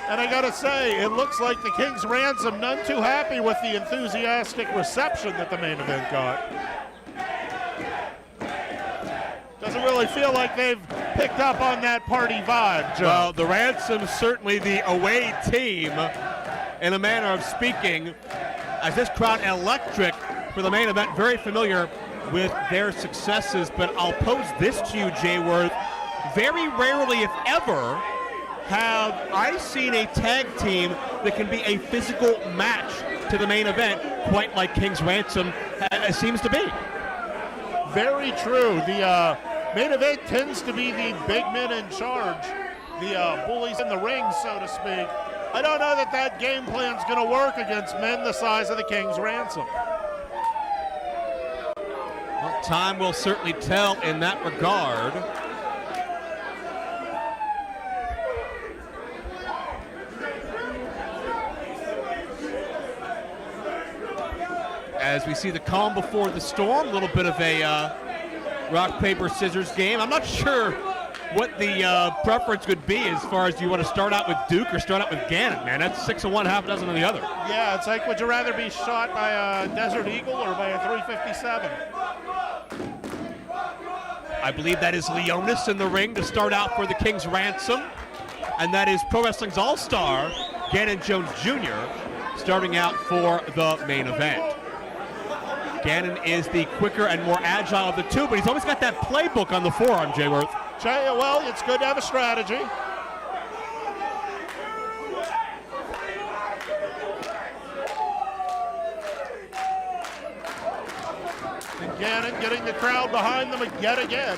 And I gotta say, it looks like the King's Ransom none too happy with the enthusiastic reception that the main event got. Doesn't really feel like they've picked up on that party vibe, Joe. Well, the Ransom's certainly the away team, in a manner of speaking, as this crowd electric for the main event, very familiar with their successes. But I'll pose this to you, Jay Worth. Very rarely, if ever, have I seen a tag team that can be a physical match to the main event quite like King's Ransom seems to be. Very true. The main event tends to be the big men in charge, the bullies in the ring, so to speak. I don't know that that game plan's going to work against men the size of the King's Ransom. Well, time will certainly tell in that regard. As we see the calm before the storm, a little bit of a rock, paper, scissors game. I'm not sure what the preference would be as far as, do you want to start out with Duke or start out with Ganon, man? That's 6 of one, half a dozen of the other. Yeah, it's like, would you rather be shot by a Desert Eagle or by a 357? I believe that is Leonis in the ring to start out for the King's Ransom. And that is Pro Wrestling's All-Star, Ganon Jones Jr., starting out for the main event. Ganon is the quicker and more agile of the two, but he's always got that playbook on the forearm, Jay Worth. Well, it's good to have a strategy. And Ganon getting the crowd behind them yet again.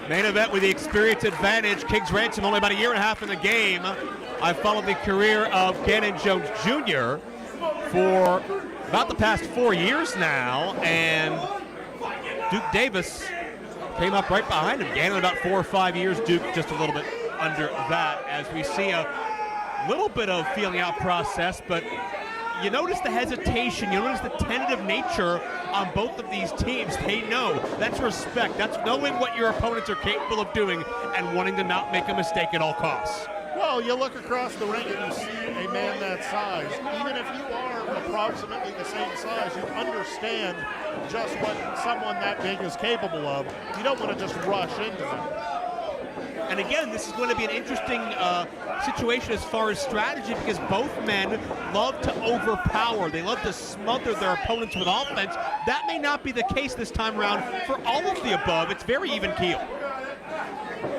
Main event with the experience advantage. King's Ransom only about a year and a half in the game. I've followed the career of Ganon Jones Jr. for about the past 4 years now, and Duke Davis came up right behind him. Ganon about 4 or 5 years, Duke just a little bit under that, as we see a little bit of feeling out process, but you notice the hesitation, you notice the tentative nature on both of these teams. They know that's respect, that's knowing what your opponents are capable of doing and wanting to not make a mistake at all costs. Well, you look across the ring and you see a man that size. Even if you are approximately the same size, you understand just what someone that big is capable of. You don't want to just rush into them. And again, this is going to be an interesting situation as far as strategy, because both men love to overpower. They love to smother their opponents with offense. That may not be the case this time around for all of the above. It's very even keel.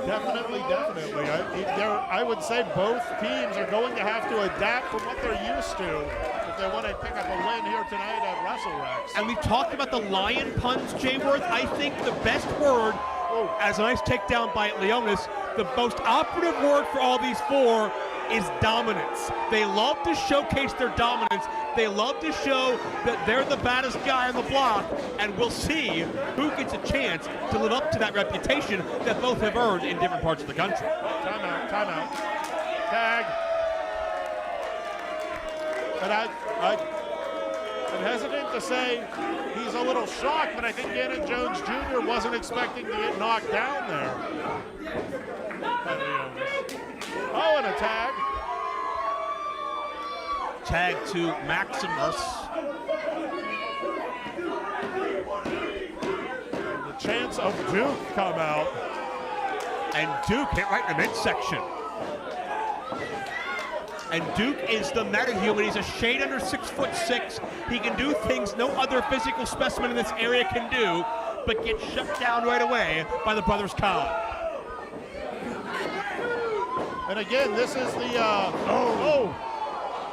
Definitely. I would say both teams are going to have to adapt from what they're used to if they want to pick up a win here tonight at WrestleRex. And we've talked about the lion puns, Jay Worth. I think the best word, as a nice takedown by Leonis, the most operative word for all these four is dominance. They love to showcase their dominance. They love to show that they're the baddest guy on the block, and we'll see who gets a chance to live up to that reputation that both have earned in different parts of the country. Timeout. Tag. But I'm hesitant to say he's a little shocked, but I think Ganon Jones Jr. wasn't expecting to get knocked down there. Oh, and a tag. Tag to Maximus. The chance of Duke come out. And Duke hit right in the midsection. And Duke is the metahuman. He's a shade under 6'6". He can do things no other physical specimen in this area can do, but gets shut down right away by the brothers Khan. And again, this is the,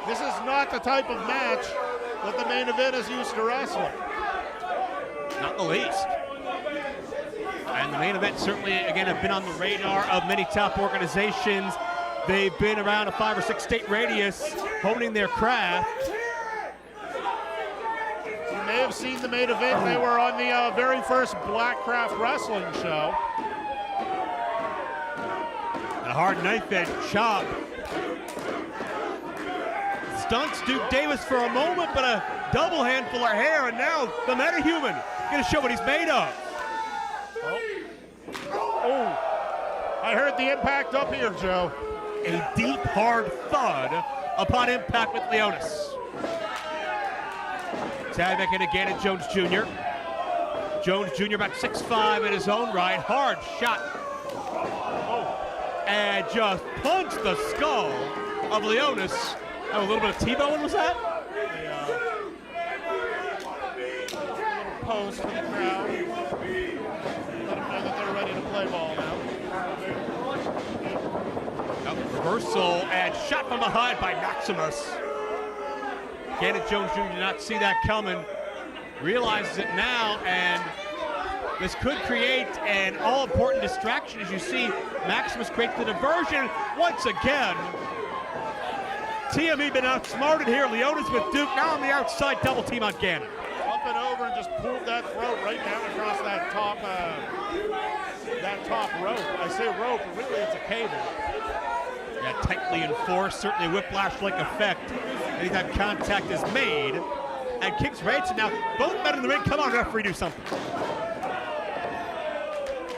this is not the type of match that the main event is used to wrestling. Not the least. And the main event certainly, again, have been on the radar of many top organizations. They've been around a 5 or 6 state radius, honing their craft. You may have seen the main event. They were on the very first Blackcraft Wrestling show. A hard knife edge chop. Stunts Duke Davis for a moment, but a double handful of hair, and now the metahuman gonna show what he's made of. Oh, I heard the impact up here, Joe. a deep, hard thud upon impact with Leonis. Tag back into Ganon Jones Jr. Jones Jr. about 6'5" in his own right. Hard shot. And just punched the skull of Leonis. Oh, a little bit of T-bone, was that? Post for the crowd. Let them know that they're ready to play ball now. Reversal and shot from behind by Maximus. Ganon Jones Jr. did not see that coming. Realizes it now, and this could create an all-important distraction. As you see, Maximus creates the diversion once again. TME been outsmarted here. Leonis with Duke now on the outside, double team on Ganon. Up and over and just pulled that throat right down across that top rope. I say rope, but really it's a cable. Yeah, tightly enforced, certainly whiplash-like effect anytime contact is made. And Kings Ransom now, both men in the ring, come on referee, do something.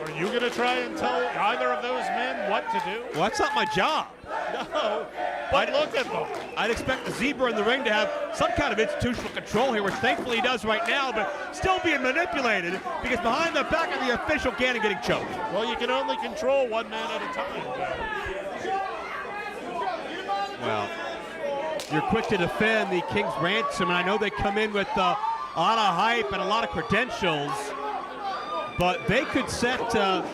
Are you gonna try and tell either of those men what to do? Well, that's not my job. No, but look at them. I'd expect the Zebra in the ring to have some kind of institutional control here, which thankfully he does right now, but still being manipulated because behind the back of the official, Ganon getting choked. Well, you can only control one man at a time. Well, you're quick to defend the King's Ransom, and I know they come in with a lot of hype and a lot of credentials, but they could set the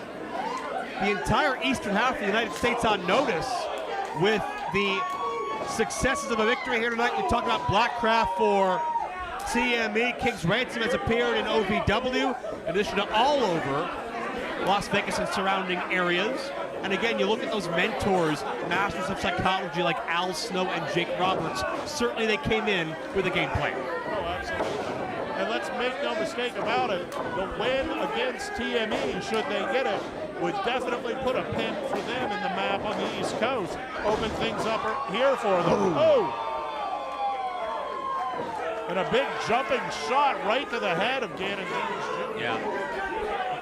entire eastern half of the United States on notice with the successes of a victory here tonight. We talked about Blackcraft for TME. King's Ransom has appeared in OVW, in addition to all over Las Vegas and surrounding areas. And again, you look at those mentors, masters of psychology like Al Snow and Jake Roberts. Certainly they came in with a game plan. Oh, absolutely. And let's make no mistake about it, the win against TME, should they get it, would definitely put a pin for them in the map on the East Coast. Open things up here for them. Oh! And a big jumping shot right to the head of Ganon Jones Jr. Yeah.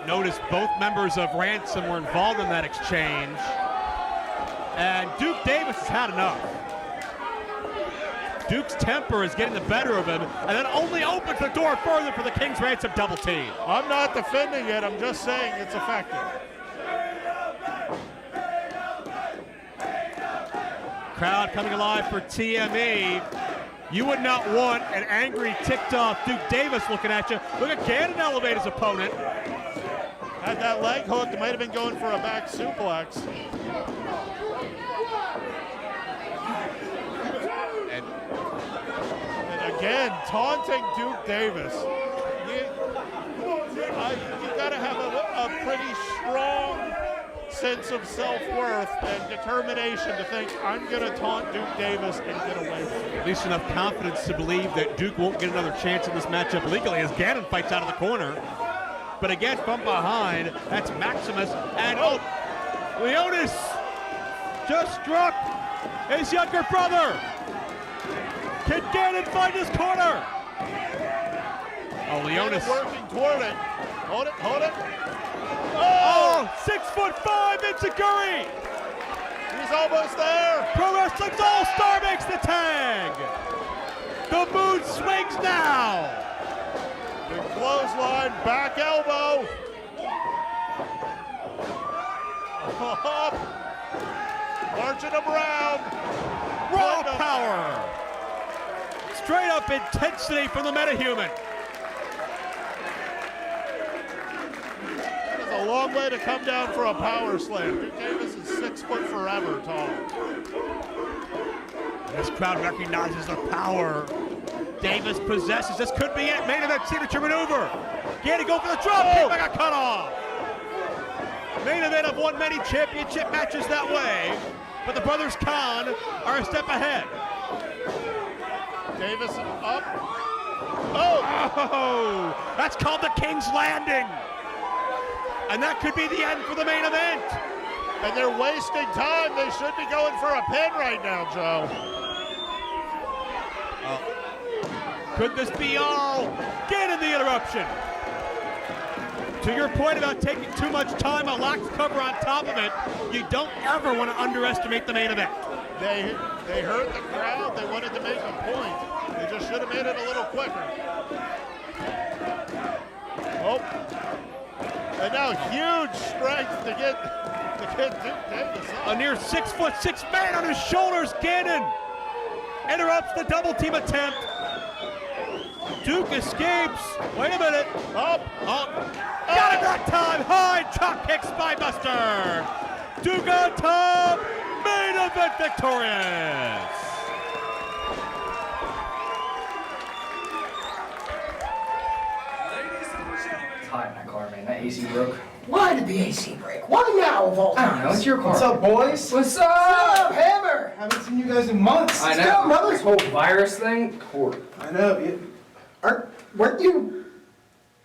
Notice both members of Ransom were involved in that exchange. And Duke Davis has had enough. Duke's temper is getting the better of him, and then only opens the door further for the King's Ransom double team. I'm not defending it, I'm just saying it's effective. Crowd coming alive for TME. You would not want an angry, ticked-off Duke Davis looking at you. Look at Ganon elevate his opponent. Had that leg hooked, might have been going for a back suplex. And again, taunting Duke Davis. You gotta have a pretty strong sense of self-worth and determination to think, I'm gonna taunt Duke Davis and get away with it. At least enough confidence to believe that Duke won't get another chance in this matchup legally as Ganon fights out of the corner. But again, from behind, that's Maximus, and oh, Leonis just struck his younger brother. Can Ganon find his corner? Oh, Leonis working toward it. Hold it, hold it. Oh, 6'5" Inzaguri. He's almost there. Pro Wrestling's All-Star makes the tag. The mood swings now. Big clothesline, back elbow. Up. Marching him around. Raw power. Straight up intensity from the metahuman. That is a long way to come down for a power slam. Duke Davis is 6 foot forever tall. This crowd recognizes the power Davis possesses. This could be it. Main event signature maneuver. Ganon go for the drop kick, but got cut off. Main event have won many championship matches that way, but the brothers Khan are a step ahead. Davis up. Oh, that's called the King's Landing. And that could be the end for the main event. And they're wasting time. They should be going for a pin right now, Joe. Could this be all? Ganon the interruption. To your point about taking too much time, a locked cover on top of it, you don't ever want to underestimate the main event. They heard the crowd. They wanted to make a point. They just should have made it a little quicker. Oh. And now huge strength to get Duke Davis up. A near 6'6" man on his shoulders. Ganon interrupts the double team attempt. Duke escapes. Wait a minute. Got it that time. High chop kick spinebuster. Duke on top. Main event victorious. Hi, my car, man. That AC broke. Why did the AC break? Why now of all I don't know. It's your car. What's up, boys? What's up, Hammer? Haven't seen you guys in months. I know. Still, brother. This whole virus thing. Horrible. I know. Weren't you?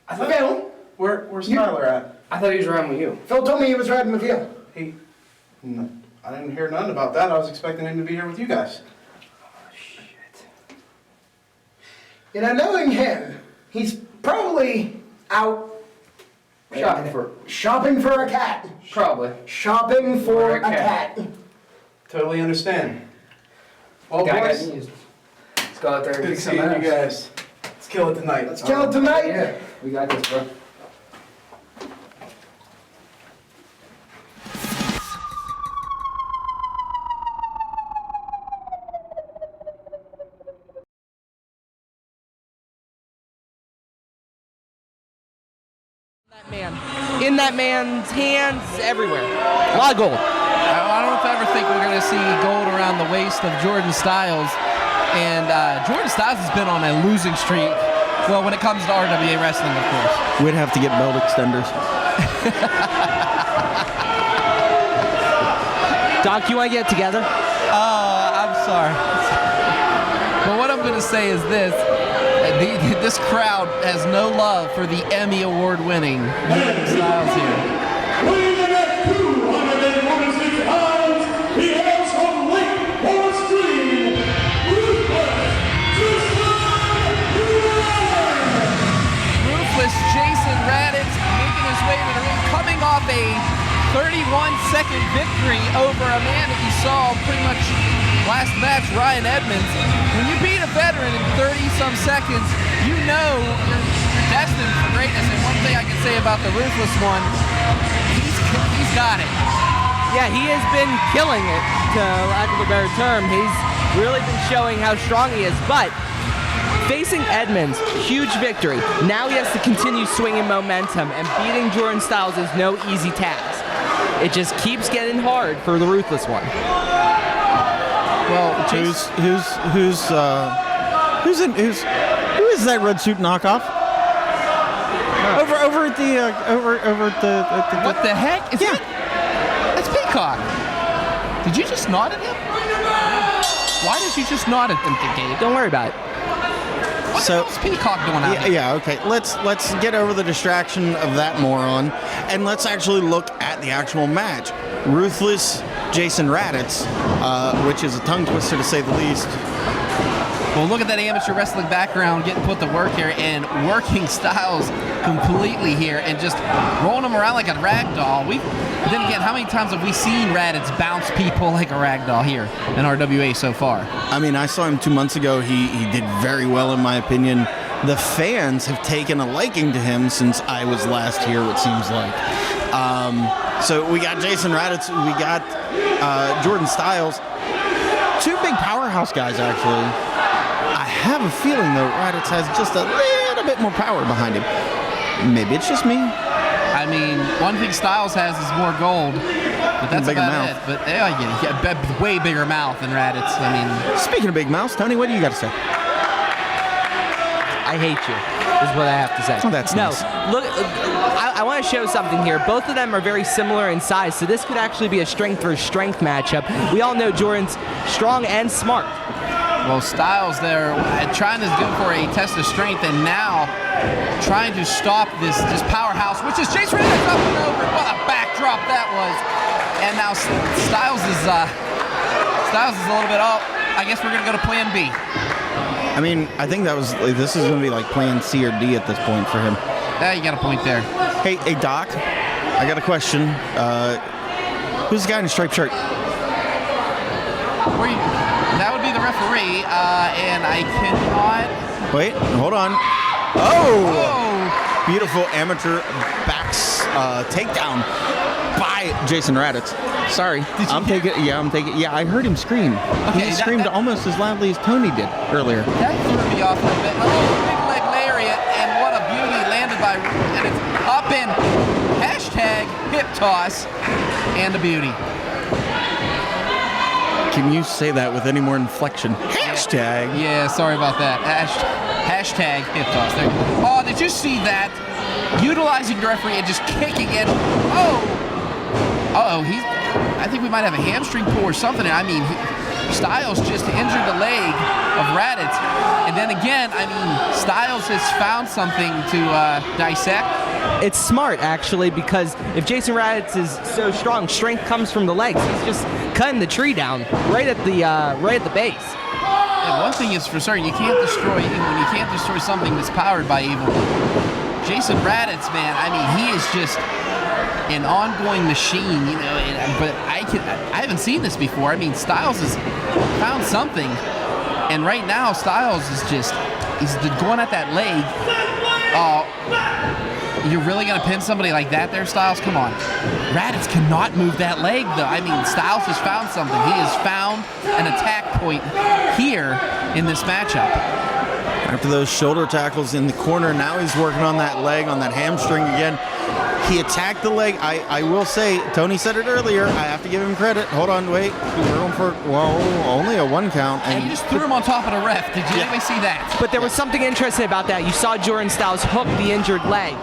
I thought, Phil? where's Tyler at? I thought he was riding with you. Phil told me he was riding with you. No, I didn't hear nothing about that. I was expecting him to be here with you guys. Oh, shit. You know, knowing him, he's probably out shopping for a cat. Probably. Shopping for a cat. Totally understand. Well, Guy got boys, used. Let's go out there and good kick some seeing you ass. guys. Let's kill it tonight. Let's kill it tonight. Yeah, we got this, bro. In that man's hands, everywhere. A lot of gold. I don't ever think we're going to see gold around the waist of Jordan Styles. And Jordan Styles has been on a losing streak. Well, when it comes to RWA wrestling, of course. We'd have to get belt extenders. Doc, you want to get together? I'm sorry. But what I'm going to say is this. This crowd has no love for the Emmy Award-winning Jordan Styles here. Weighing in at 246 pounds, he hails from Lake Forest Green, Ruthless Jason Raditz making his way to the ring, coming off a 31-second victory over a man that you saw pretty much last match, Ryan Edmonds. When you beat a veteran in 30-some seconds, you know you're destined for greatness. And one thing I can say about the Ruthless one, he's got it. Yeah, he has been killing it, to lack of a better term. He's really been showing how strong he is. But facing Edmonds, huge victory. Now he has to continue swinging momentum, and beating Jordan Styles is no easy task. It just keeps getting hard for the Ruthless one. Well, who is that red suit knockoff? Over at the What the heck? That's Peacock. Did you just nod at him? Why did you just nod at him, Gabe? Don't worry about it. What's Peacock doing out here? Yeah, okay. Let's get over the distraction of that moron, and let's actually look at the actual match. Ruthless Jason Raditz, which is a tongue twister to say the least. Well, look at that amateur wrestling background getting put to work here and working Styles completely here and just rolling him around like a rag doll. Then again, how many times have we seen Raditz bounce people like a rag doll here in RWA so far? I mean, I saw him 2 months ago. He did very well, in my opinion. The fans have taken a liking to him since I was last here, it seems like. So we got Jason Raditz, we got Jordan Styles. Two big powerhouse guys, actually. I have a feeling, though, Raditz has just a little bit more power behind him. Maybe it's just me. I mean, one thing Styles has is more gold, but that's bigger about mouth. it. But yeah, way bigger mouth than Raditz. I mean, Speaking of big mouths, Tony, what do you got to say? I hate you, is what I have to say. Oh, that's nice. Look, I want to show something here. Both of them are very similar in size, so this could actually be a strength versus strength matchup. We all know Jordan's strong and smart. well, Styles there trying to go for a test of strength, and now trying to stop this powerhouse, which is Jason Raditz up and over. What a backdrop that was! And now Styles is a little bit up. I guess we're gonna go to Plan B. I mean, I think this is going to be like Plan C or D at this point for him. You got a point there. Hey, Doc, I got a question. Who's the guy in the striped shirt? That would be the referee, and I cannot... Wait, hold on. Oh! Beautiful amateur backs takedown by Jason Raditz. Sorry, I'm taking. Yeah, I heard him scream. Okay, he screamed almost as loudly as Tony did earlier. That threw me off a little bit. Big leg lariat, and what a beauty landed by, and it's up in hashtag hip toss, and a beauty. Can you say that with any more inflection? Hashtag. Yeah, sorry about that. Hashtag hip toss. There. Oh, did you see that? Utilizing the referee and just kicking it. I think we might have a hamstring pull or something. I mean, Styles just injured the leg of Raditz. And then again, I mean, Styles has found something to dissect. It's smart, actually, because if Jason Raditz is so strong, strength comes from the legs. He's just cutting the tree down right at the base. Yeah, one thing is for certain, you can't destroy evil. You can't destroy something that's powered by evil. Jason Raditz, man, I mean, he is just an ongoing machine, you know. But I haven't seen this before. I mean, Styles has found something, and right now Styles is he's going at that leg. You're really gonna pin somebody like that there, Styles? Come on. Raditz cannot move that leg, though. I mean, Styles has found something. He has found an attack point here in this matchup. After those shoulder tackles in the corner, now he's working on that leg, on that hamstring again. He attacked the leg. I will say, Tony said it earlier, I have to give him credit. Hold on, wait. We're going for, only a 1 count. And he just threw him on top of the ref. Did you anybody see that? But there was something interesting about that. You saw Jordan Styles hook the injured leg,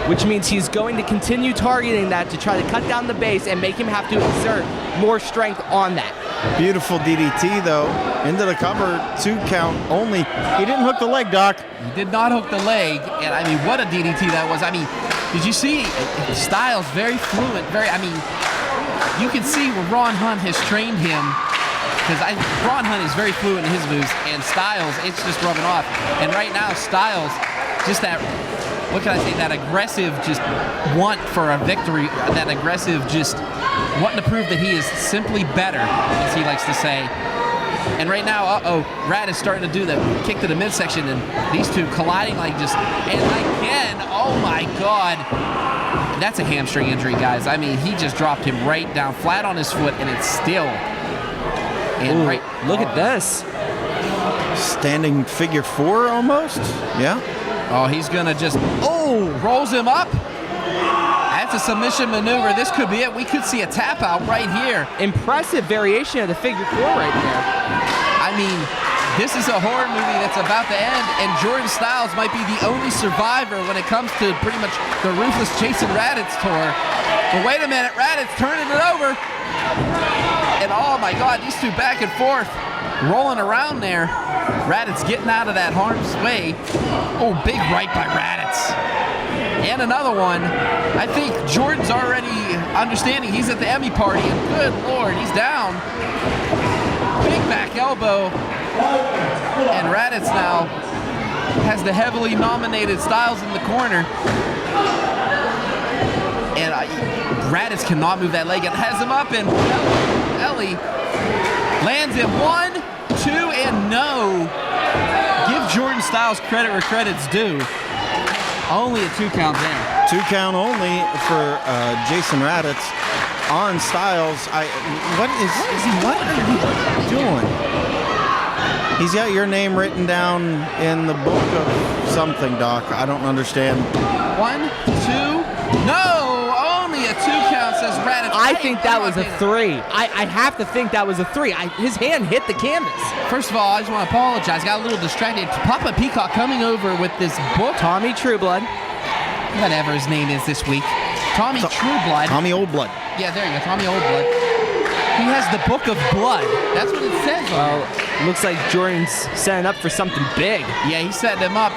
which means he's going to continue targeting that to try to cut down the base and make him have to exert more strength on that. Beautiful DDT, though. Into the cover, 2 count only. He didn't hook the leg, Doc. He did not hook the leg, and I mean, what a DDT that was. I mean, did you see Styles very fluent? You can see where Ron Hunt has trained him, because Ron Hunt is very fluent in his moves, and Styles, it's just rubbing off. And right now, Styles, just that, what can I say, that aggressive just want for a victory, that aggressive just wanting to prove that he is simply better, as he likes to say. And right now, Rad is starting to do the kick to the midsection, and these two colliding like just, and again, oh my God. That's a hamstring injury, guys. I mean, he just dropped him right down flat on his foot, and it's still. And Ooh, look at this. Standing figure 4 almost. Yeah. Oh, he's going to just, rolls him up. That's a submission maneuver. This could be it. We could see a tap out right here. Impressive variation of the figure 4 right there. I mean, this is a horror movie that's about to end, and Jordan Styles might be the only survivor when it comes to pretty much the ruthless Jason Raditz tour. But wait a minute, Raditz turning it over. And oh my God, these two back and forth, rolling around there. Raditz getting out of that harm's way. Oh, big right by Raditz. And another one. I think Jordan's already understanding he's at the Emmy party, and good Lord, he's down. Big back elbow. And Raditz now has the heavily nominated Styles in the corner. And Raditz cannot move that leg. It has him up, and Ellie lands him 1, 2, and no. Give Jordan Styles credit where credit's due. Only a 2 count there. 2 count only for Jason Raditz on Styles. What are you doing? He's got your name written down in the book of something, Doc. I don't understand. 1, 2, no! Only a 2 count, says Raditz. I think that was a 3. I have to think that was a 3. His hand hit the canvas. First of all, I just want to apologize. Got a little distracted. Papa Peacock coming over with this book. Tommy Trueblood. Whatever his name is this week. Tommy Trueblood. Tommy Oldblood. Yeah, there you go. Tommy Oldblood. He has the book of blood. That's what it says on it. Looks like Jordan's setting up for something big. Yeah, he's setting him up.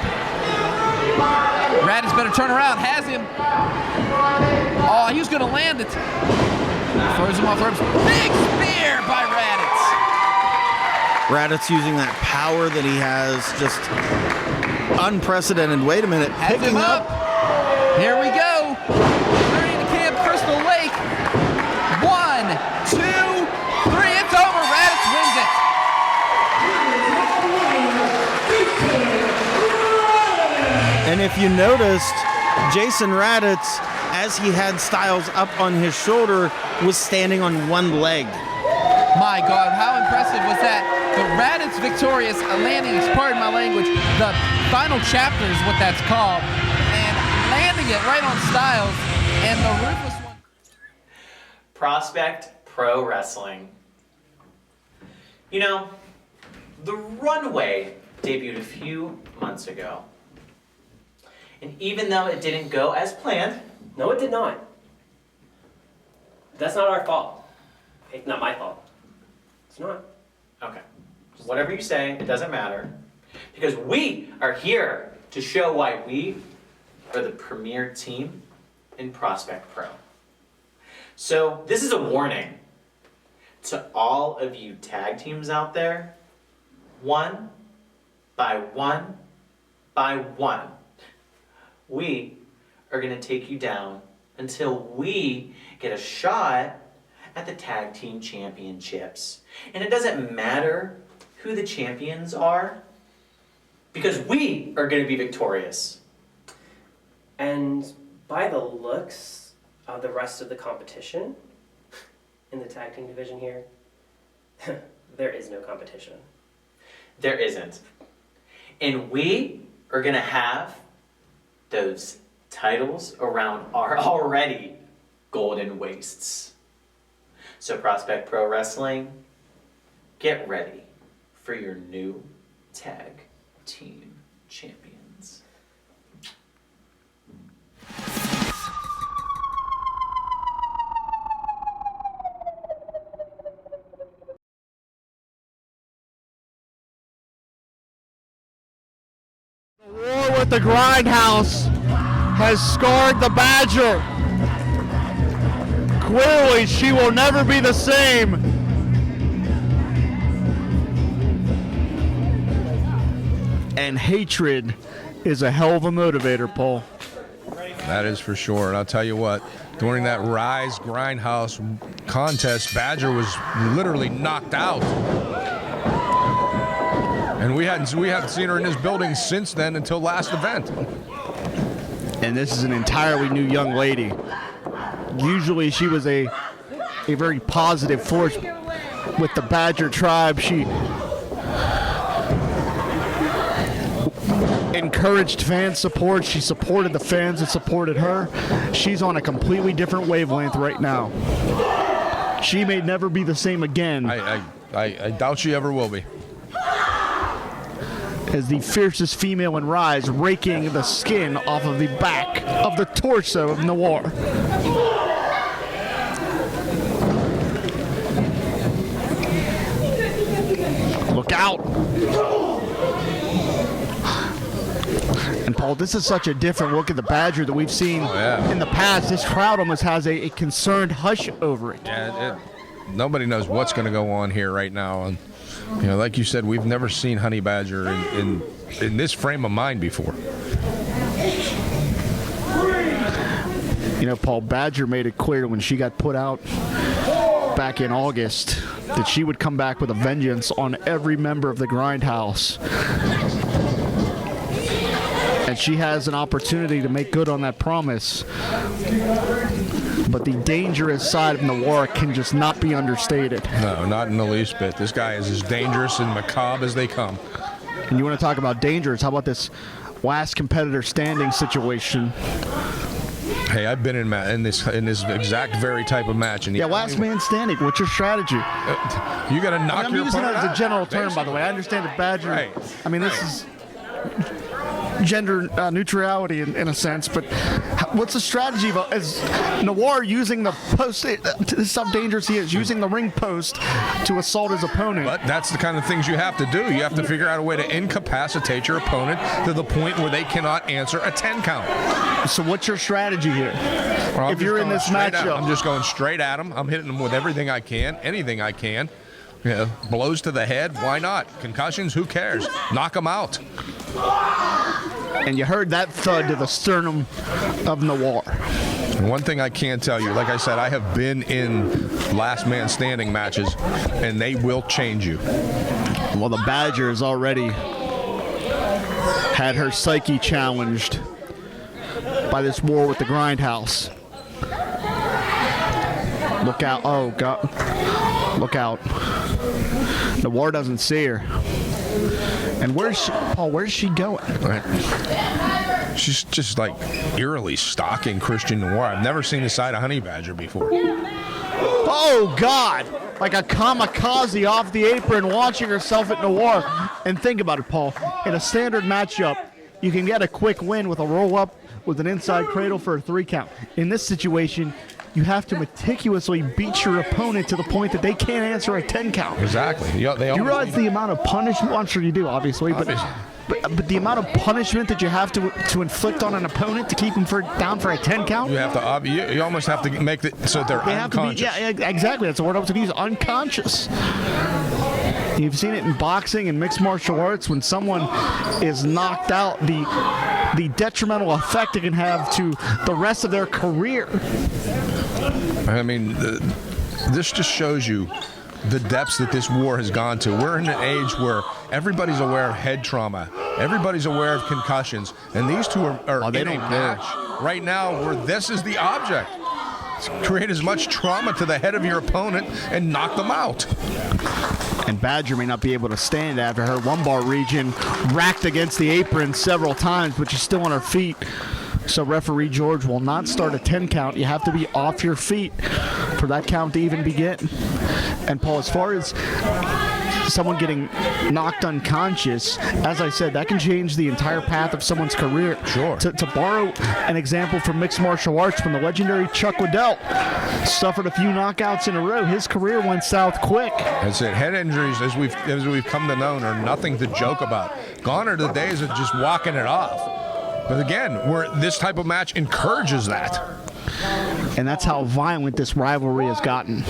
Raditz better turn around. Has him. Oh, he was going to land it. Throws him off ropes. Big spear by Raditz. Raditz using that power that he has, just unprecedented. Wait a minute. Has him up. Here we go. Returning to Camp Crystal Lake. 1, 2, 3. It's over. Raditz wins it. And if you noticed, Jason Raditz, as he had Styles up on his shoulder, was standing on one leg. My God, how impressive was that? The Raditz victorious landing, pardon my language, the final chapter is what that's called, and landing it right on Styles, and the ruthless one. Prospect Pro Wrestling. You know, the Runway debuted a few months ago. And even though it didn't go as planned... No, it did not. That's not our fault. It's not my fault. It's not. Okay. Whatever you say, it doesn't matter. Because we are here to show why we are the premier team in Prospect Pro. So this is a warning to all of you tag teams out there. One by one by one, we are going to take you down until we get a shot at the tag team championships. And it doesn't matter who the champions are, because we are going to be victorious. And by the looks of the rest of the competition in the tag team division here, there is no competition. There isn't. And we are going to have those titles around our already golden waists. So Prospect Pro Wrestling, get ready for your new tag team champions. The war with the Grindhouse has scarred the Badger. Clearly, she will never be the same. And hatred is a hell of a motivator, Paul. That is for sure. And I'll tell you what, during that Rise Grindhouse contest, Badger was literally knocked out. And we haven't seen her in this building since then until last event. And this is an entirely new young lady. Usually she was a very positive force with the Badger tribe. She encouraged fan support. She supported the fans that supported her. She's on a completely different wavelength right now. She may never be the same again. I doubt she ever will be. As the fiercest female in Rise, raking the skin off of the back of the torso of Noir. Look out! And Paul, this is such a different look at the Badger that we've seen in the past. This crowd almost has a concerned hush over it. Yeah, nobody knows what's going to go on here right now. And you know, like you said, we've never seen Honeybadger in this frame of mind before. You know, Paul, Badger made it clear when she got put out back in August that she would come back with a vengeance on every member of the Grindhouse. And she has an opportunity to make good on that promise. But the dangerous side of Noir can just not be understated. No, not in the least bit. This guy is as dangerous and macabre as they come. And you want to talk about dangerous? How about this last competitor standing situation? Hey, I've been in this exact very type of match. And last man standing. What's your strategy? You got to knock your opponent out. I'm using it as a general term, by the way. I understand the Badger. Right. I mean, this is gender neutrality in a sense, but what's the strategy of as Noir using the post? This is how dangerous he is, using the ring post to assault his opponent. But that's the kind of things you have to do. You have to figure out a way to incapacitate your opponent to the point where they cannot answer a 10 count. So what's your strategy here? Well, if you're in this matchup, I'm just going straight at him. I'm hitting him with everything I can, anything I can. Yeah, blows to the head, why not? Concussions, who cares? Knock him out. And you heard that thud to the sternum of Noir. And one thing I can tell you, like I said, I have been in last man standing matches, and they will change you. Well, the Badger has already had her psyche challenged by this war with the Grindhouse. Look out. Oh, God. Look out. Noir doesn't see her. And where's she, Paul, where's she going? She's just like eerily stalking Christian Noir. I've never seen the side of Honeybadger before. Oh, God. Like a kamikaze off the apron launching herself at Noir. And think about it, Paul. In a standard matchup, you can get a quick win with a roll-up with an inside cradle for a 3 count. In this situation, you have to meticulously beat your opponent to the point that they can't answer a 10 count. Exactly. Do you realize the amount of punishment? Well, I'm sure you do, obviously. But the amount of punishment that you have to inflict on an opponent to keep them down for a 10 count? You have to. You almost have to make it so they're unconscious. Have to be, exactly. That's the word I was going to use. Unconscious. You've seen it in boxing and mixed martial arts when someone is knocked out, the detrimental effect it can have to the rest of their career. I mean, this just shows you the depths that this war has gone to. We're in an age where everybody's aware of head trauma. Everybody's aware of concussions. And these two are in a match right now where this is the object. Create as much trauma to the head of your opponent and knock them out. And Badger may not be able to stand after her lumbar region racked against the apron several times, but she's still on her feet. So referee George will not start a 10 count. You have to be off your feet for that count to even begin. And Paul, as far as someone getting knocked unconscious, as I said, that can change the entire path of someone's career. Sure. To borrow an example from mixed martial arts, when the legendary Chuck Liddell suffered a few knockouts in a row, his career went south quick. That's it. Head injuries, as we've come to know, are nothing to joke about. Gone are the days of just walking it off. But again, this type of match encourages that. And that's how violent this rivalry has gotten.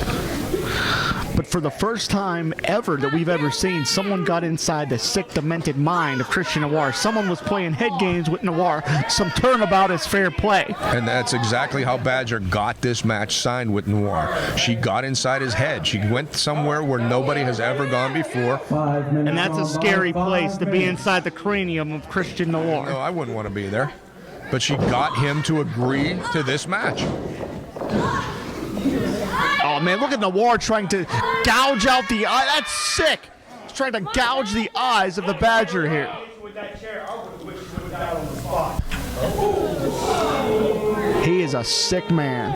But for the first time ever that we've ever seen, someone got inside the sick, demented mind of Christian Noir. Someone was playing head games with Noir. Some turnabout is fair play. And that's exactly how Badger got this match signed with Noir. She got inside his head. She went somewhere where nobody has ever gone before. And that's a scary place to be inside the cranium of Christian Noir. No, I wouldn't want to be there. But she got him to agree to this match. Oh, man, look at Noir trying to gouge out the eye. That's sick. He's trying to gouge the eyes of the Badger here. He is a sick man.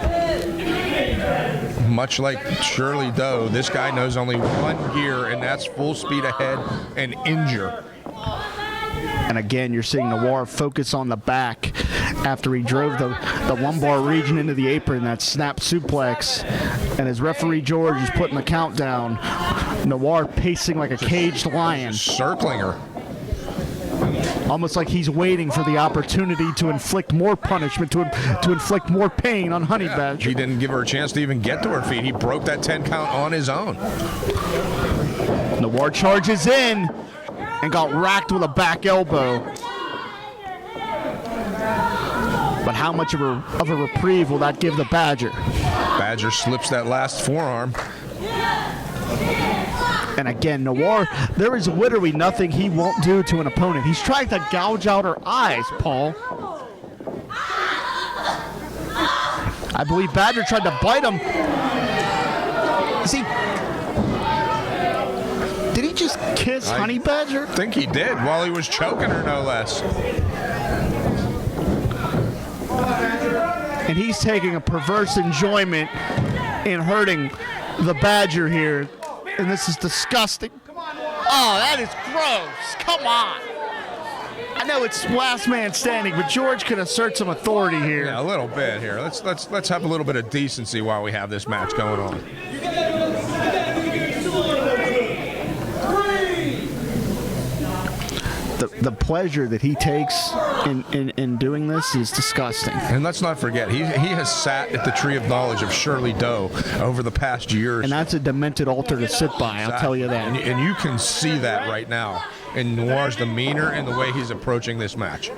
Much like Shirley Doe, this guy knows only one gear, and that's full speed ahead and injure. And again, you're seeing Noir focus on the back after he drove the lumbar region into the apron, that snap suplex. And as referee George is putting the count down, Noir pacing like a caged lion. Circling her. Almost like he's waiting for the opportunity to inflict more punishment, to inflict more pain on Honeybadger. He didn't give her a chance to even get to her feet. He broke that 10 count on his own. Noir charges in and got racked with a back elbow. But how much of a reprieve will that give the Badger? Badger slips that last forearm. And again, Noir, there is literally nothing he won't do to an opponent. He's trying to gouge out her eyes, Paul. I believe Badger tried to bite him. Did he just kiss Honeybadger? I think he did while he was choking her, no less. And he's taking a perverse enjoyment in hurting the Badger here. And this is disgusting. Oh, that is gross. Come on. I know it's last man standing, but George can assert some authority here. Yeah, a little bit here. Let's have a little bit of decency while we have this match going on. The pleasure that he takes in doing this is disgusting. And let's not forget, he has sat at the tree of knowledge of Shirley Doe over the past years. And that's a demented altar to sit by, I'll tell you that. And you can see that right now in Noir's demeanor and the way he's approaching this match.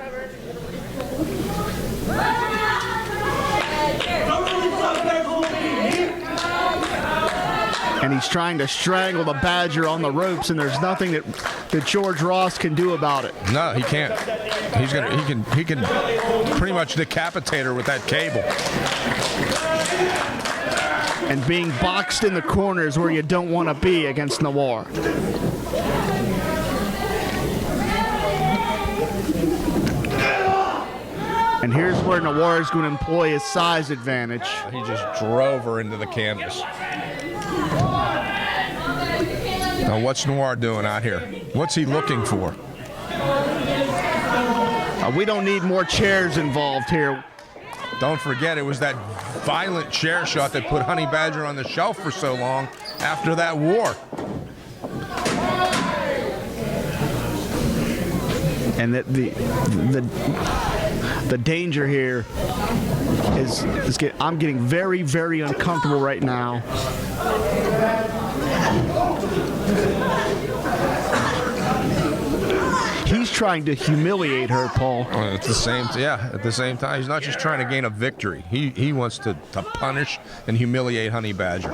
And he's trying to strangle the Badger on the ropes, and there's nothing that George Ross can do about it. No, he can't. He can pretty much decapitate her with that cable. And being boxed in the corners where you don't want to be against Noir. And here's where Noir is going to employ his size advantage. He just drove her into the canvas. Now what's Noir doing out here? What's he looking for? We don't need more chairs involved here. Don't forget, it was that violent chair shot that put Honeybadger on the shelf for so long after that war. And the danger here is I'm getting very, very uncomfortable right now. He's trying to humiliate her, Paul. At the same time, he's not just trying to gain a victory. He wants to punish and humiliate Honeybadger.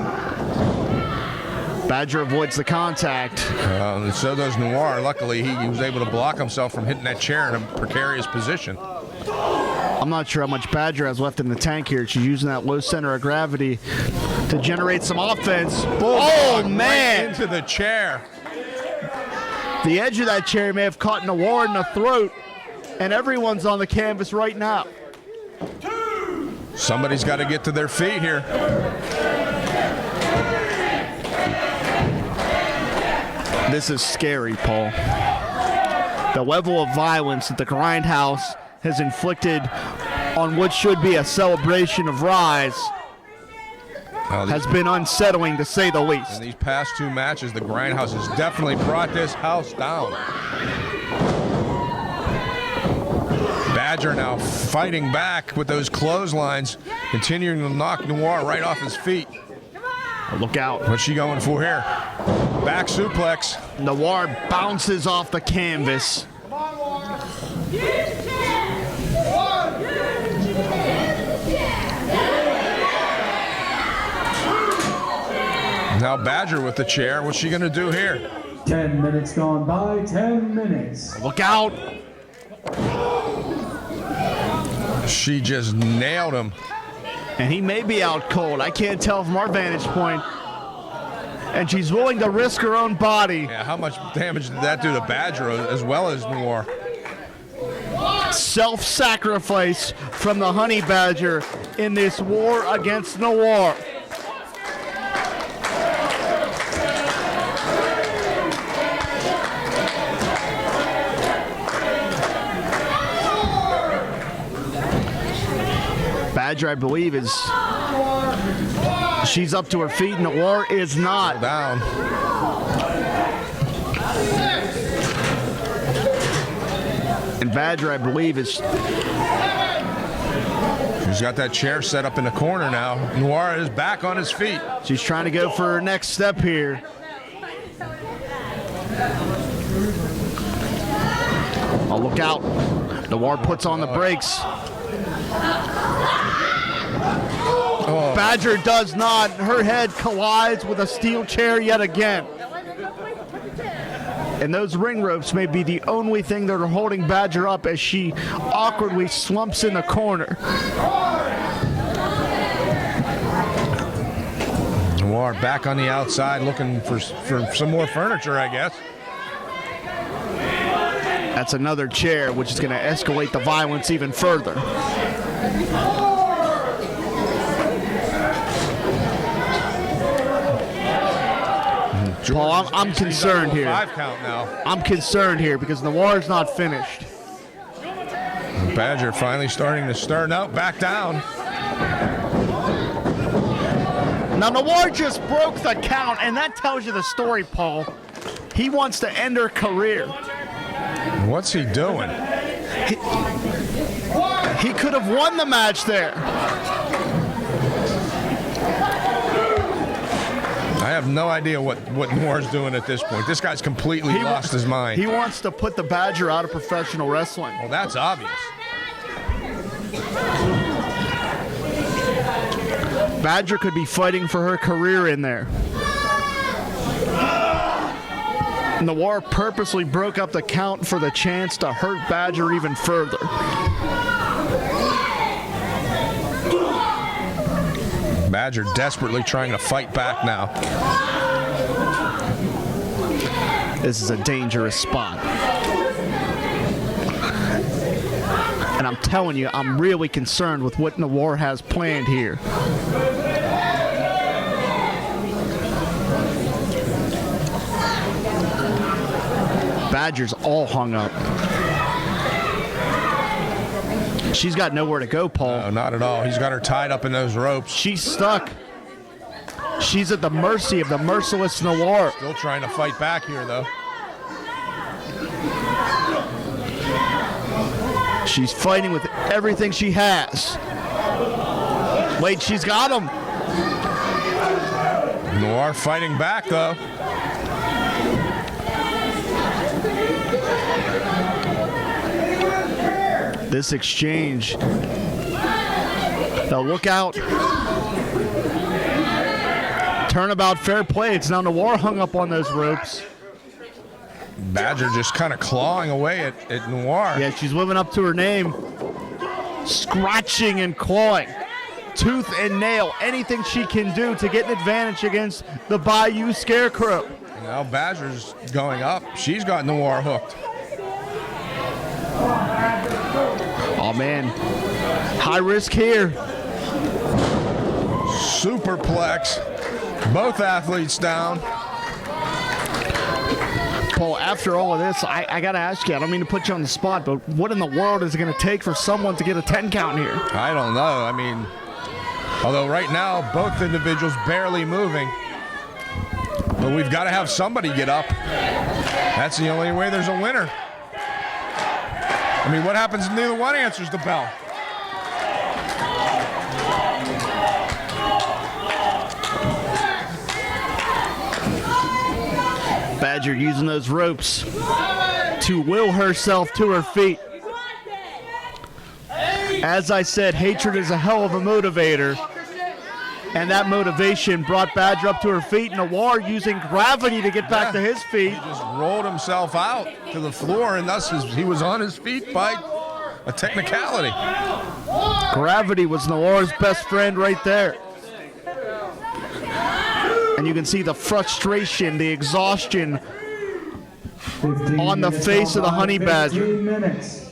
Badger avoids the contact. And so does Noir. Luckily, he was able to block himself from hitting that chair in a precarious position. I'm not sure how much Badger has left in the tank here. She's using that low center of gravity to generate some offense. Oh, man! Right into the chair. The edge of that chair may have caught Noir in the throat, and everyone's on the canvas right now. Somebody's got to get to their feet here. This is scary, Paul. The level of violence that the Grindhouse has inflicted on what should be a celebration of Rise has been unsettling, to say the least. In these past two matches, the Grindhouse has definitely brought this house down. Badger now fighting back with those clotheslines, continuing to knock Noir right off his feet. Look out. What's she going for here? Back suplex. Noir bounces off the canvas. Now Badger with the chair. What's she going to do here? 10 minutes gone by, 10 minutes. Look out. She just nailed him. And he may be out cold. I can't tell from our vantage point. And she's willing to risk her own body. Yeah, how much damage did that do to Badger as well as Noir? Self-sacrifice from the Honeybadger in this war against Noir. Badger, I believe, she's up to her feet. Noir is not. Down. And Badger, I believe, is. She's got that chair set up in the corner now. Noir is back on his feet. She's trying to go for her next step here. Oh, look out. Noir puts on the brakes. Oh. Badger does not. Her head collides with a steel chair yet again. And those ring ropes may be the only thing that are holding Badger up as she awkwardly slumps in the corner. Noir back on the outside looking for some more furniture, I guess. That's another chair, which is going to escalate the violence even further. Paul, I'm concerned here. 5 count now. I'm concerned here because Noir's not finished. Badger finally starting to stir. No, back down. Now, Noir just broke the count, and that tells you the story, Paul. He wants to end her career. What's he doing? He could have won the match there. I have no idea what Noir's doing at this point. This guy's completely lost his mind. He wants to put the Badger out of professional wrestling. Well, that's obvious. Badger could be fighting for her career in there. Noir purposely broke up the count for the chance to hurt Badger even further. Badger desperately trying to fight back now. This is a dangerous spot. And I'm telling you, I'm really concerned with what Noir has planned here. Badger's all hung up. She's got nowhere to go, Paul. No, not at all. He's got her tied up in those ropes. She's stuck. She's at the mercy of the merciless Noir. Still trying to fight back here, though. She's fighting with everything she has. Wait, she's got him. Noir fighting back, though. This exchange. Now look out. Turnabout, fair play. It's now Noir hung up on those ropes. Badger just kind of clawing away at Noir. Yeah, she's living up to her name. Scratching and clawing. Tooth and nail. Anything she can do to get an advantage against the Bayou Scarecrow. Now Badger's going up. She's got Noir hooked. Oh, man. High risk here. Superplex. Both athletes down. Paul, after all of this, I got to ask you, I don't mean to put you on the spot, but what in the world is it going to take for someone to get a 10 count here? I don't know. I mean, although right now, both individuals barely moving. But we've got to have somebody get up. That's the only way there's a winner. I mean, what happens if neither one answers the bell? Badger using those ropes to will herself to her feet. As I said, hatred is a hell of a motivator. And that motivation brought Badger up to her feet. Noir using gravity to get back to his feet. He just rolled himself out to the floor, and thus he was on his feet by a technicality. Gravity was Noir's best friend right there. And you can see the frustration, the exhaustion on the face of the Honeybadger.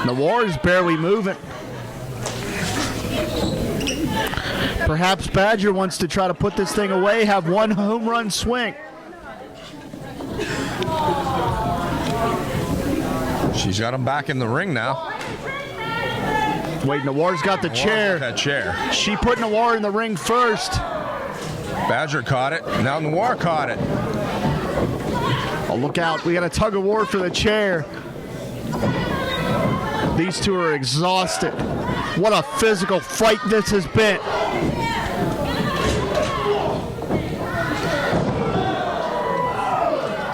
Noir is barely moving. Perhaps Badger wants to try to put this thing away, have one home run swing. She's got him back in the ring now. Wait, Noir's got the chair. That chair. She put Noir in the ring first. Badger caught it. Now Noir caught it. Oh, look out. We got a tug of war for the chair. These two are exhausted. What a physical fight this has been.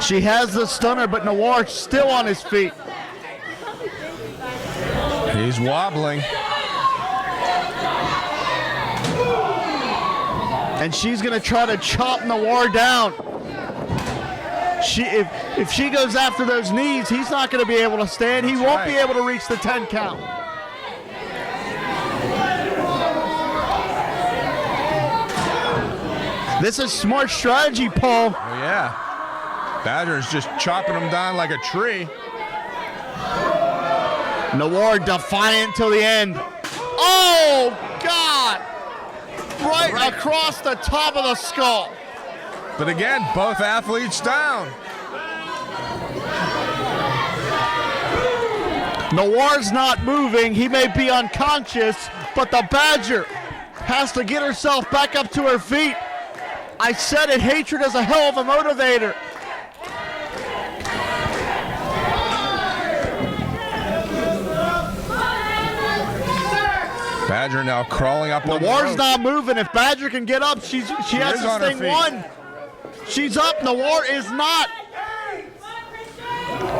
She has the stunner, but Noir's still on his feet. He's wobbling. And she's going to try to chop Noir down. If she goes after those knees, he's not going to be able to stand. He won't be able to reach the 10 count. This is smart strategy, Paul. Oh, yeah. Badger's just chopping him down like a tree. Noir defiant till the end. Oh, God! Right across the top of the skull. But again, both athletes down. Noir's not moving. He may be unconscious, but the Badger has to get herself back up to her feet. I said it, hatred is a hell of a motivator. Badger now crawling up on the Noir's ropes. not moving. If Badger can get up, she has is this on her thing feet. won. She's up. Noir is not.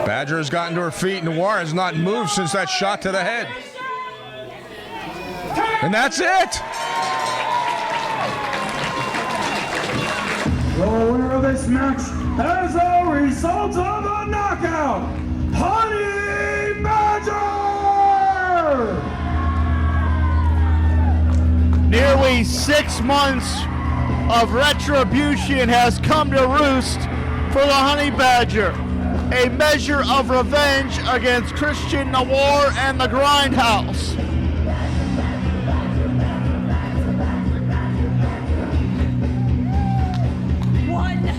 Badger has gotten to her feet. Noir has not moved since that shot to the head. And that's it. The winner of this match as a result of a knockout, Honeybadger! Nearly 6 months of retribution has come to roost for the Honeybadger. A measure of revenge against Christian Noir and the Grindhouse.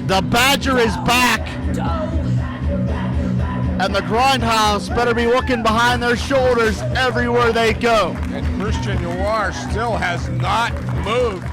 The Badger is back. And the Grindhouse better be looking behind their shoulders everywhere they go. And Christian Noir still has not moved.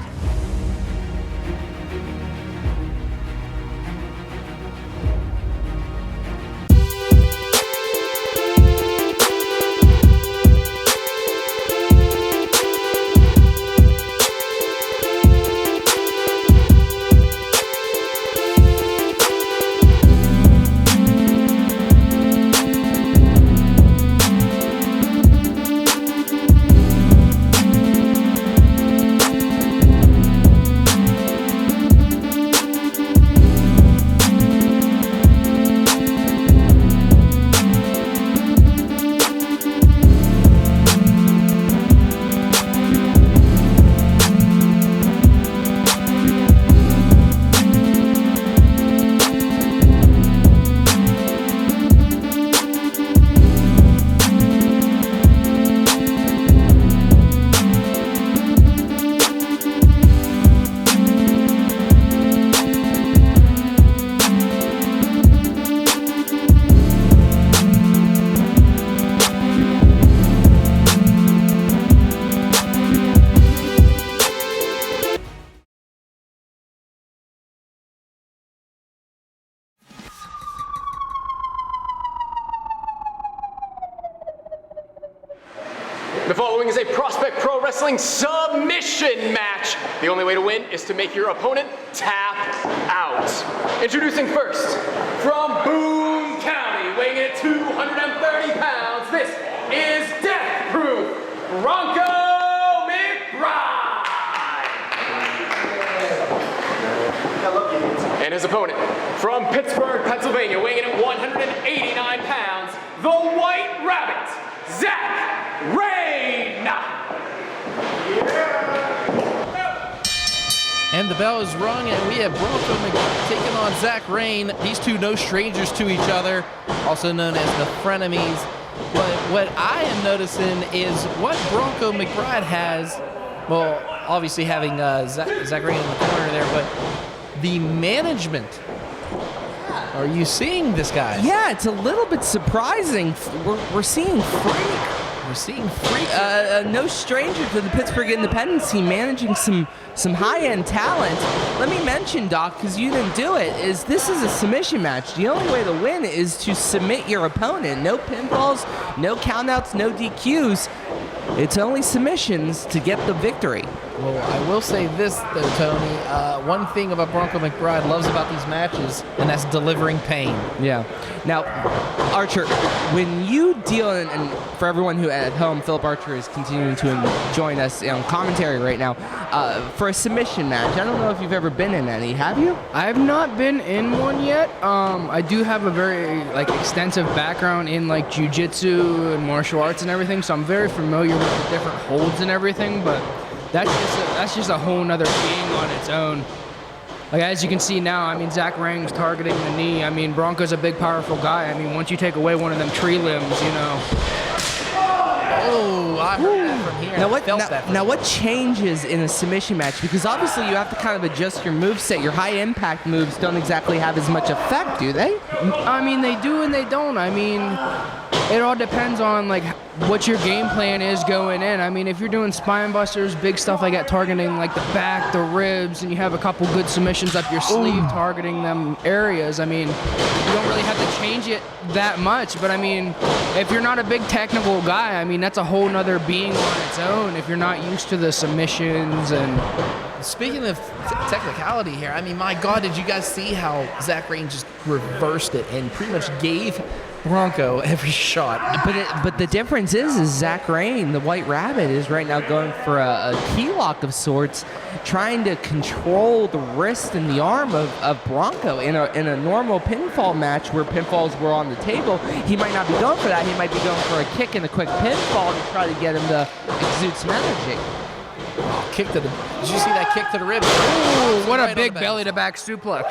The following is a Prospect Pro Wrestling submission match. The only way to win is to make your opponent tap out. Introducing first, from Boone County, weighing in at 230 pounds, this is Death Proof Bronco McBride. And his opponent, from Pittsburgh, Pennsylvania, weighing in at 189 pounds, the White Rabbit, Zack, Rayne! And the bell is rung, and we have Bronco McBride taking on Zack Rayne. These two no strangers to each other, also known as the frenemies. But what I am noticing is what Bronco McBride has, well, obviously having Zack Rayne in the corner there, but the management. Are you seeing this, guys? Yeah, it's a little bit surprising. We're seeing Freak. We're seeing Freak. No stranger to the Pittsburgh Independence team, managing some high-end talent. Let me mention, Doc, because you didn't do it, is this is a submission match. The only way to win is to submit your opponent. No pinfalls, no countouts, no DQs. It's only submissions to get the victory. Well, I will say this, though, Tony. One thing about Bronco McBride loves about these matches, and that's delivering pain. Yeah. Now, Archer, when you deal, and for everyone who at home, Philip Archer is continuing to join us on commentary right now, for a submission match. I don't know if you've ever been in any. Have you? I have not been in one yet. I do have a very extensive background in jiu-jitsu and martial arts and everything, so I'm very familiar with the different holds and everything, but that's just a whole nother being on its own. As you can see now, Zack Rayne's targeting the knee. Bronco's a big, powerful guy. Once you take away one of them tree limbs, Oh, I heard that from here. Now what changes in a submission match? Because obviously you have to kind of adjust your moveset. Your high impact moves don't exactly have as much effect, do they? They do and they don't. It all depends on like what your game plan is going in. I mean, if you're doing spine busters, big stuff like that, targeting like the back, the ribs, and you have a couple good submissions up your sleeve targeting them areas, I mean, you don't really have to change it that much. But I mean, if you're not a big technical guy, I mean, that's a whole nother being on its own if you're not used to the submissions. And speaking of technicality here, I mean, my God, did you guys see how Zack Rayne just reversed it and pretty much gave Bronco every shot? But the difference is Zack Rayne, the White Rabbit, is right now going for a key lock of sorts, trying to control the wrist and the arm of Bronco. In a normal pinfall match where pinfalls were on the table, he might not be going for that. He might be going for a kick and a quick pinfall to try to get him to exude some energy. Oh, did you see that kick to the ribs? Ooh, what a big belly-to-back suplex.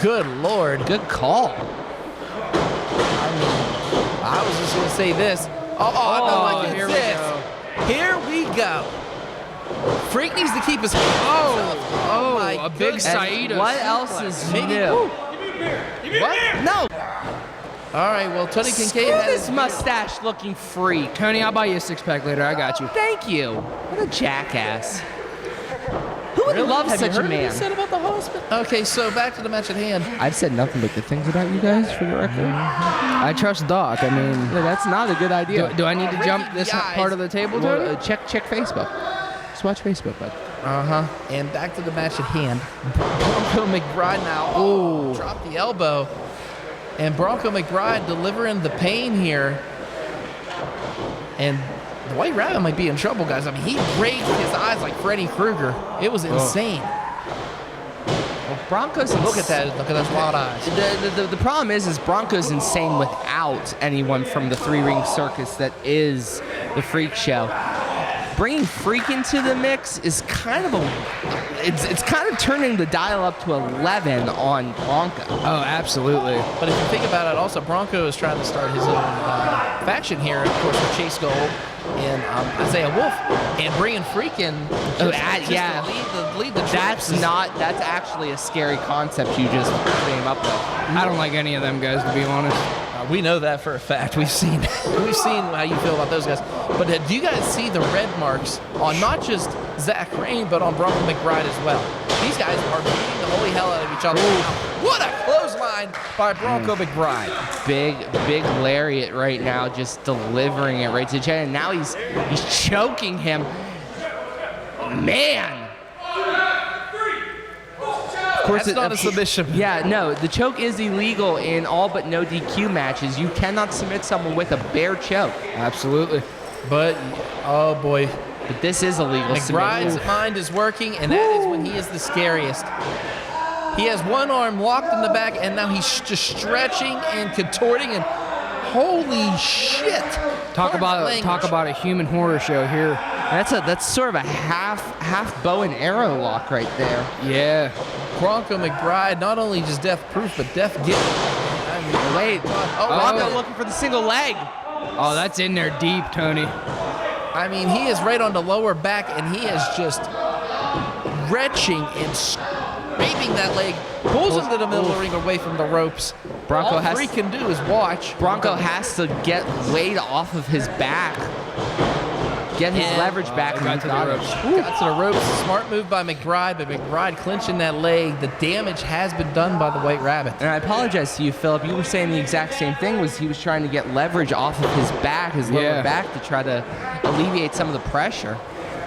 Good Lord. Good call. I was just going to say this. Here we go. Here we go. Freak needs to keep his my a big Saito. What else is new? What? No. All right, well, Tony Kincaid Screw has this mustache looking freak. Tony, I'll buy you a six-pack later. I got you. Thank you. What a jackass. Who would love Have such you a heard what he man? said about the hospital? Okay, so back to the match at hand. I've said nothing but good things about you guys, for the record. I trust Doc. I mean, no, that's not a good idea. Do I need to jump this part of the table, Tony? Well, check Facebook. Just watch Facebook, bud. And back to the match at hand. Bronco McBride now. Dropped the elbow. And Bronco McBride delivering the pain here. And the White Rabbit might be in trouble, guys. I mean, he raked his eyes like Freddy Krueger. It was insane. Well, Bronco's look at that. Look at those wild eyes. The problem is Bronco's insane without anyone from the three-ring circus that is the Freak Show. Bringing Freak into the mix is kind of it's kind of turning the dial up to 11 on Bronco. Oh, absolutely. But if you think about it, also Bronco is trying to start his own faction here, of course, with Chase Gold and Isaiah Wolf, and bringing Freak in. Yeah. To lead the That's actually a scary concept you just came up with. I don't like any of them guys, to be honest. We know that for a fact. We've seen how you feel about those guys. But do you guys see the red marks on not just Zack Rayne, but on Bronco McBride as well? These guys are beating the holy hell out of each other. What a clothesline by Bronco McBride. Big lariat right now, just delivering it right to Chen. And now he's choking him. Man. Of course, that's not a submission. Yeah, no, the choke is illegal in all but no DQ matches. You cannot submit someone with a bare choke. Absolutely. But, oh boy. But this is illegal. McBride's mind is working, and that is when he is the scariest. He has one arm locked in the back, and now he's just stretching and contorting, and holy shit. Talk about a human horror show here. That's sort of a half bow and arrow lock right there. Yeah. Bronco McBride, not only just death-proof, but death-given. I mean, wait. Bronco looking for the single leg. Oh, that's in there deep, Tony. I mean, he is right on the lower back, and he is just retching and scraping that leg. Pulls him to the middle of the ring away from the ropes. All Freak can do is watch. Bronco has to get weight off of his back. Get his leverage back. Got to the ropes. Got to the ropes. Smart move by McBride, but McBride clinching that leg. The damage has been done by the White Rabbit. And I apologize to you, Philip. You were saying the exact same thing. He was trying to get leverage off of his back, his lower back, to try to alleviate some of the pressure.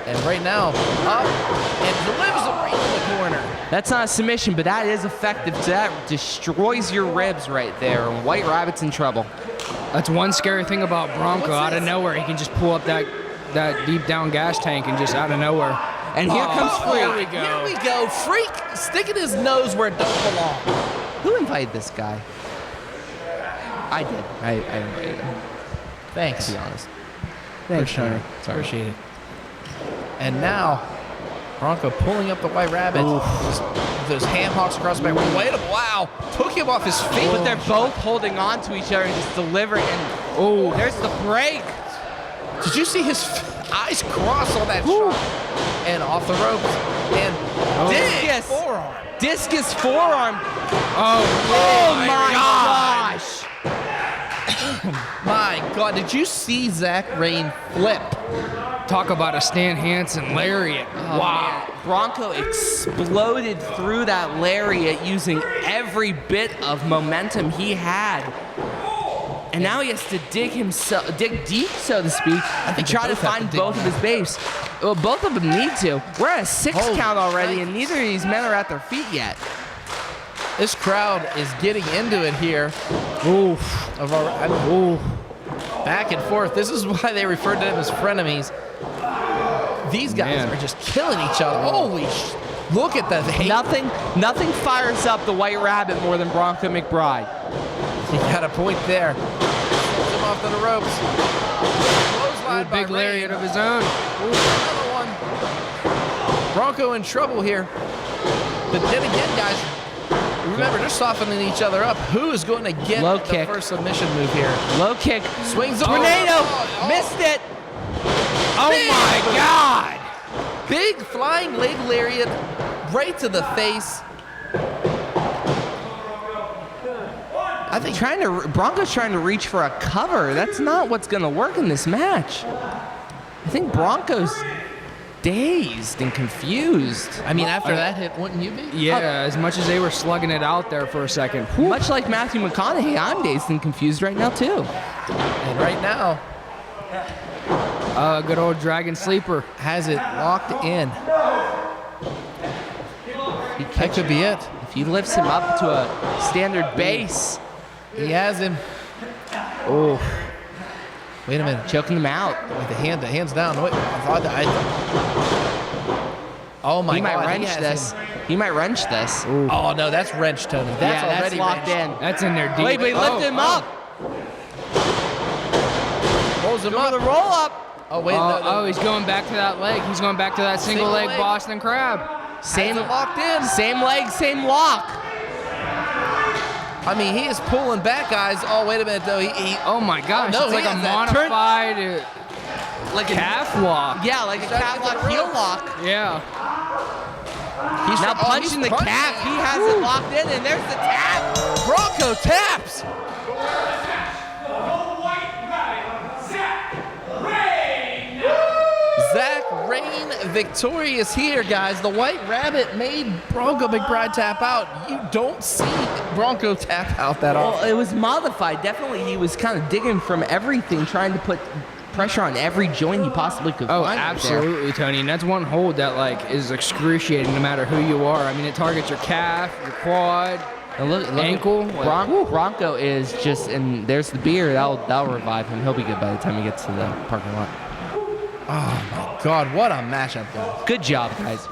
And right now, up and delivers it right in the corner. That's not a submission, but that is effective. That destroys your ribs right there. And White Rabbit's in trouble. That's one scary thing about Bronco. Out of nowhere, he can just pull up that deep down gas tank and just out of nowhere. And here comes Freak. Here we go. Here we go. Freak sticking his nose where it don't belong. Who invited this guy? I did. I invited him. Thanks. To be honest. Thanks, Tony. Appreciate it. And now, Bronco pulling up the White Rabbit. Just those ham hocks across the back. Wait, wow. Took him off his feet. But they're both holding on to each other and just delivering. And there's the break. Did you see his eyes cross on that shot? And off the ropes. And Discus forearm. Oh my gosh. My God, did you see Zack Rayne flip? Talk about a Stan Hansen lariat. Wow. Bronco exploded through that lariat using every bit of momentum he had. And now he has to dig deep, so to speak, and try to find both of his base. Well, both of them need to. We're at a 6 count already, and neither of these men are at their feet yet. This crowd is getting into it here. Back and forth. This is why they referred to them as frenemies. These guys are just killing each other. Holy look at that hate. Nothing fires up the White Rabbit more than Bronco McBride. He got a point there. Pulls him off to the ropes. Ooh, big lariat of his own. Ooh, another one. Bronco in trouble here. But then again, guys, remember, they're softening each other up. Who is going to get the first submission move here? Low kick. Swings over. Tornado. Missed it. Oh my God. Big flying leg lariat right to the face. I think Bronco's trying to reach for a cover. That's not what's going to work in this match. I think Bronco's dazed and confused. I mean, after that hit, wouldn't you be? Yeah, as much as they were slugging it out there for a second. Much like Matthew McConaughey, I'm dazed and confused right now too. And right now, good old Dragon Sleeper has it locked in. That could be it. If he lifts him up to a standard base. He has him. Oh. Wait a minute. Choking him out. With the hands down. Wait, oh my God. He might wrench this. He might wrench this. Ooh. Oh no, that's wrench, Tony. That's already locked wrenched. in. That's in there deep. Wait, but he lifted him up. Rolls him up. The roll up. Oh wait. Oh, he's going back to that leg. He's going back to that single leg Boston Crab. Same locked in. Same leg, same lock. I mean, he is pulling back, guys. Oh, wait a minute, though. Oh my gosh, no, it's like a modified like calf lock. Yeah, like a calf lock, heel lock. Yeah. He's now punching the calf. He has it locked in, and there's the tap. Bronco taps. Zack Rayne victorious here, guys. The White Rabbit made Bronco McBride tap out. You don't see Bronco tap out that often. Well, it was modified. Definitely, he was kind of digging from everything, trying to put pressure on every joint he possibly could find. Oh, absolutely, Tony. And that's one hold that is excruciating no matter who you are. I mean, it targets your calf, your quad, ankle. Bronco is just, and there's the beer. That'll revive him. He'll be good by the time he gets to the parking lot. Oh my God, what a matchup, guys. Good job, guys.